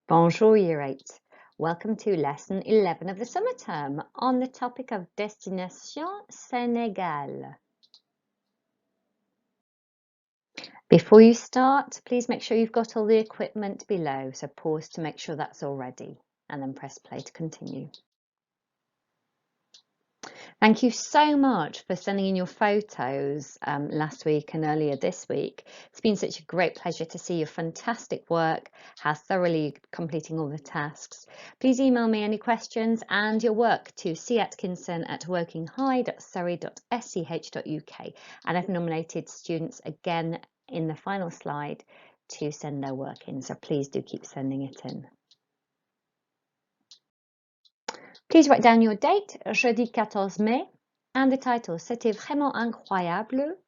Bonjour Year 8. Welcome to lesson 11 of the summer term on the topic of destination Senegal. Before you start, please make sure you've got all the equipment below, so pause to make sure that's all ready and then press play to continue. Thank you so much for sending in your photos last week and earlier this week. It's been such a great pleasure to see your fantastic work, how thoroughly you're completing all the tasks. Please email me any questions and your work to catkinson@workinghigh.surrey.sch.uk, and I've nominated students again in the final slide to send their work in, so please do keep sending it in. Please write down your date, jeudi 14 mai, and the title, C'était vraiment incroyable.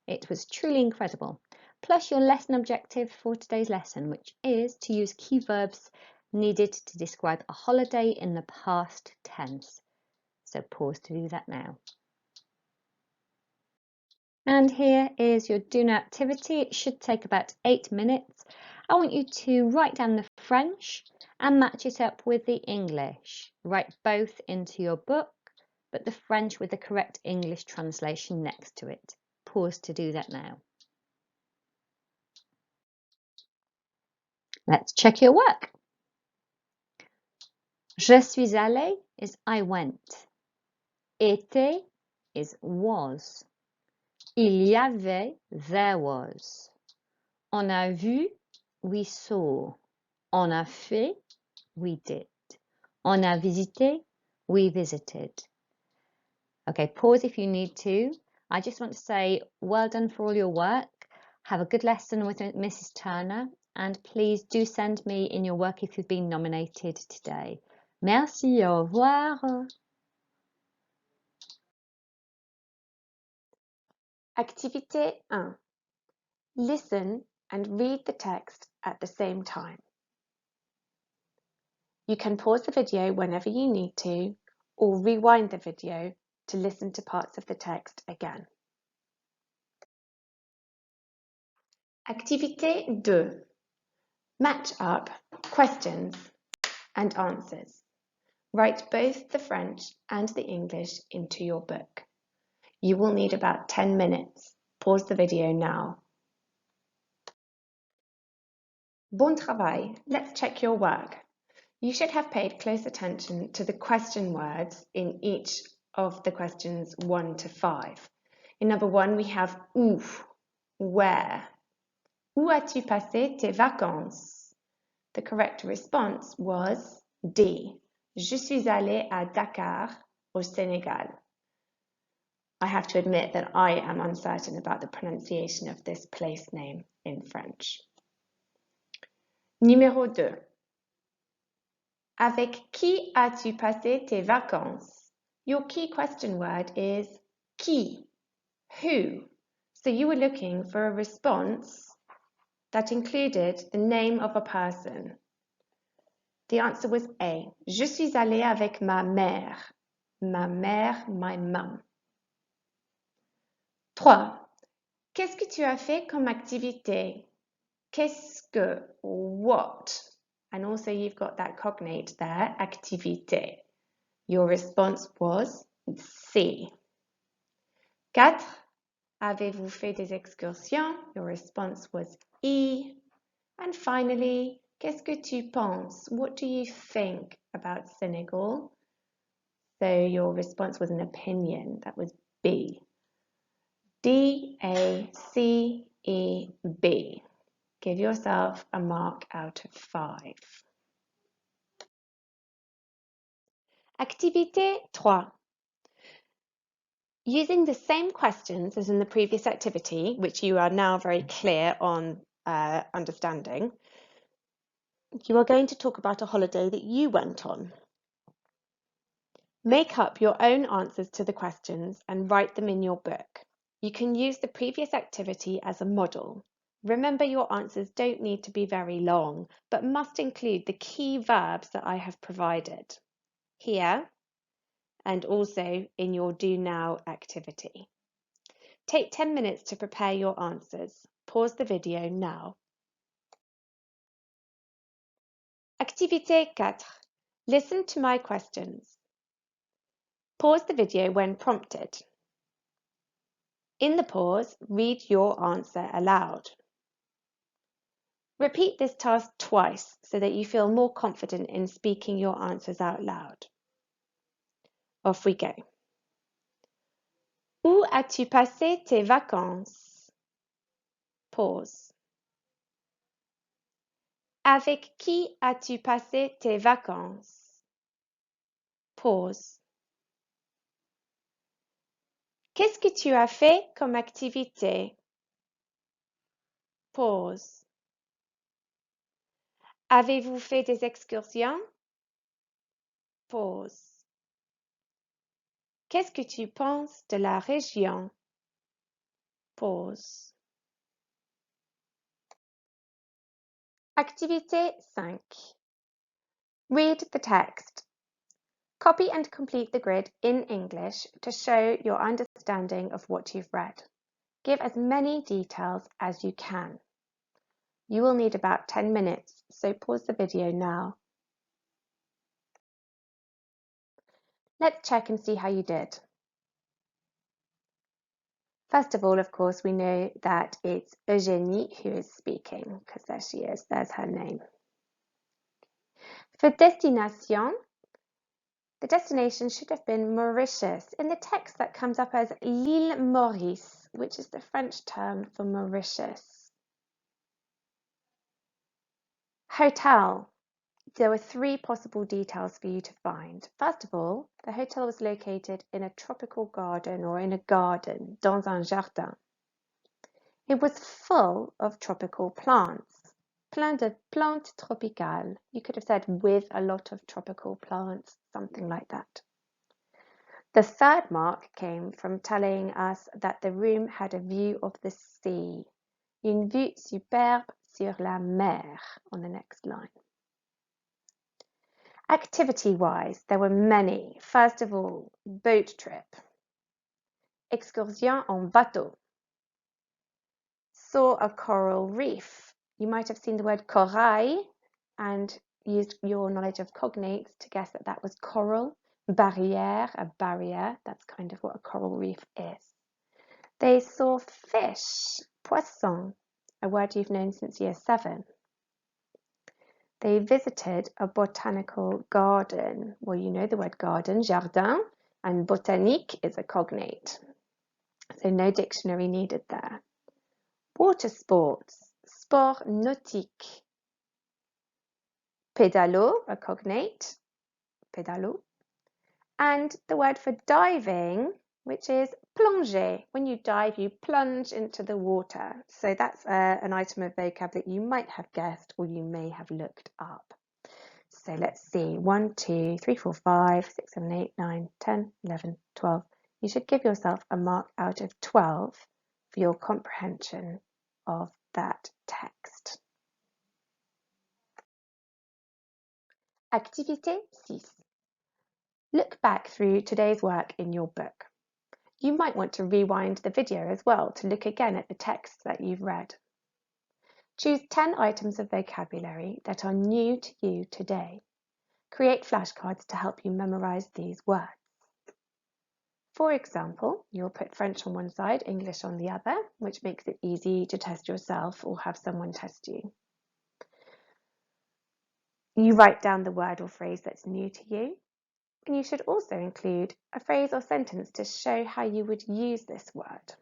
It was truly incredible. Plus your lesson objective for today's lesson, which is to use key verbs needed to describe a holiday in the past tense. So pause to do that now. And here is your do now activity. It should take about 8 minutes. I want you to write down the French and match it up with the English. Write both into your book, but the French with the correct English translation next to it. Pause to do that now. Let's check your work. Je suis allé is I went. Était is was. Il y avait, there was. On a vu, we saw. On a fait, we did. On a visité, we visited. Okay, pause if you need to. I just want to say well done for all your work. Have a good lesson with Mrs. Turner, and please do send me in your work if you've been nominated today. Merci, au revoir. Activité 1. Listen and read the text at the same time. You can pause the video whenever you need to, or rewind the video to listen to parts of the text again. Activité 2. Match up questions and answers. Write both the French and the English into your book. You will need about 10 minutes. Pause the video now. Bon travail. Let's check your work. You should have paid close attention to the question words in each of the questions 1 to 5. In number 1, we have où, where. Où as-tu passé tes vacances? The correct response was D. Je suis allé à Dakar, au Senegal. I have to admit that I am uncertain about the pronunciation of this place name in French. Numéro 2. Avec qui as-tu passé tes vacances? Your key question word is qui, who. So you were looking for a response that included the name of a person. The answer was A. Je suis allée avec ma mère. Ma mère, my mum. 3. Qu'est-ce que tu as fait comme activité? Qu'est-ce que, what? And also you've got that cognate there, activité. Your response was C. 4. Avez-vous fait des excursions? Your response was E. And finally, qu'est-ce que tu penses? What do you think about Senegal? So your response was an opinion. That was B. D, A, C, E, B. Give yourself a mark out of 5. Activité 3. Using the same questions as in the previous activity, which you are now very clear on understanding, you are going to talk about a holiday that you went on. Make up your own answers to the questions and write them in your book. You can use the previous activity as a model. Remember, your answers don't need to be very long, but must include the key verbs that I have provided here and also in your Do Now activity. Take 10 minutes to prepare your answers. Pause the video now. Activité 4. Listen to my questions. Pause the video when prompted. In the pause, read your answer aloud. Repeat this task twice so that you feel more confident in speaking your answers out loud. Off we go. Où as-tu passé tes vacances? Pause. Avec qui as-tu passé tes vacances? Pause. Qu'est-ce que tu as fait comme activité? Pause. Avez-vous fait des excursions? Pause. Qu'est-ce que tu penses de la région? Pause. Activité 5. Read the text. Copy and complete the grid in English to show your understanding of what you've read. Give as many details as you can. You will need about 10 minutes, so pause the video now. Let's check and see how you did. First of all, of course, we know that it's Eugénie who is speaking, because there she is, there's her name. For destination, the destination should have been Mauritius. In the text, that comes up as l'île Maurice, which is the French term for Mauritius. Hotel. There were 3 possible details for you to find. First of all, the hotel was located in a tropical garden or in a garden, dans un jardin. It was full of tropical plants, plein de plantes tropicales. You could have said with a lot of tropical plants, something like that. The third mark came from telling us that the room had a view of the sea, une vue superbe sur la mer, on the next line. Activity-wise, there were many. First of all, boat trip, excursion en bateau, saw a coral reef. You might have seen the word corail and used your knowledge of cognates to guess that that was coral. Barrière, a barrier, that's kind of what a coral reef is. They saw fish, poisson, a word you've known since year 7. They visited a botanical garden. Well, you know the word garden, jardin, and botanique is a cognate. So no dictionary needed there. Water sports, sport nautique. Pédalo, a cognate, pédalo. And the word for diving, which is plonger. When you dive, you plunge into the water. So that's an item of vocab that you might have guessed or you may have looked up. So let's see, 1, 2, 3, 4, 5, 6, 7, 8, 9, 10, 11, 12. You should give yourself a mark out of 12 for your comprehension of that text. Activité 6. Look back through today's work in your book. You might want to rewind the video as well to look again at the text that you've read. Choose 10 items of vocabulary that are new to you today. Create flashcards to help you memorize these words. For example, you'll put French on one side, English on the other, which makes it easy to test yourself or have someone test you. You write down the word or phrase that's new to you, and you should also include a phrase or sentence to show how you would use this word.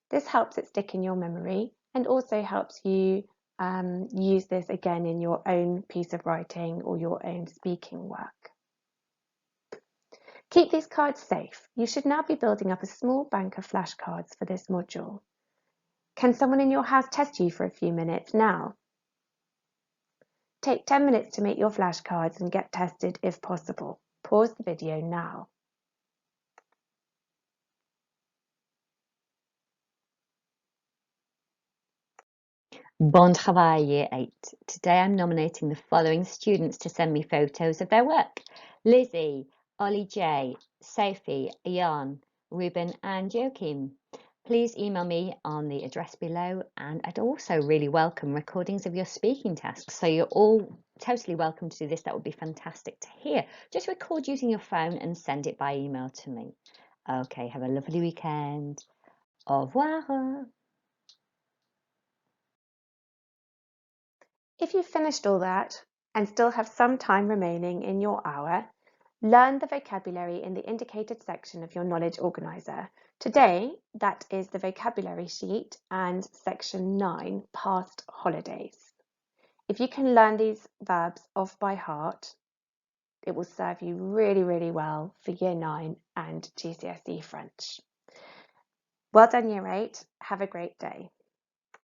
This helps it stick in your memory and also helps you use this again in your own piece of writing or your own speaking work. Keep these cards safe. You should now be building up a small bank of flashcards for this module. Can someone in your house test you for a few minutes now? Take 10 minutes to make your flashcards and get tested if possible. Pause the video now. Bon travail, Year 8. Today I'm nominating the following students to send me photos of their work. Lizzie, Ollie J, Sophie, Jan, Ruben and Joachim. Please email me on the address below, and I'd also really welcome recordings of your speaking tasks. So you're all totally welcome to do this. That would be fantastic to hear. Just record using your phone and send it by email to me. Okay, have a lovely weekend. Au revoir. If you've finished all that and still have some time remaining in your hour, learn the vocabulary in the indicated section of your knowledge organiser. Today, that is the vocabulary sheet and section 9, past holidays. If you can learn these verbs off by heart, it will serve you really, really well for Year 9 and GCSE French. Well done, Year 8. Have a great day.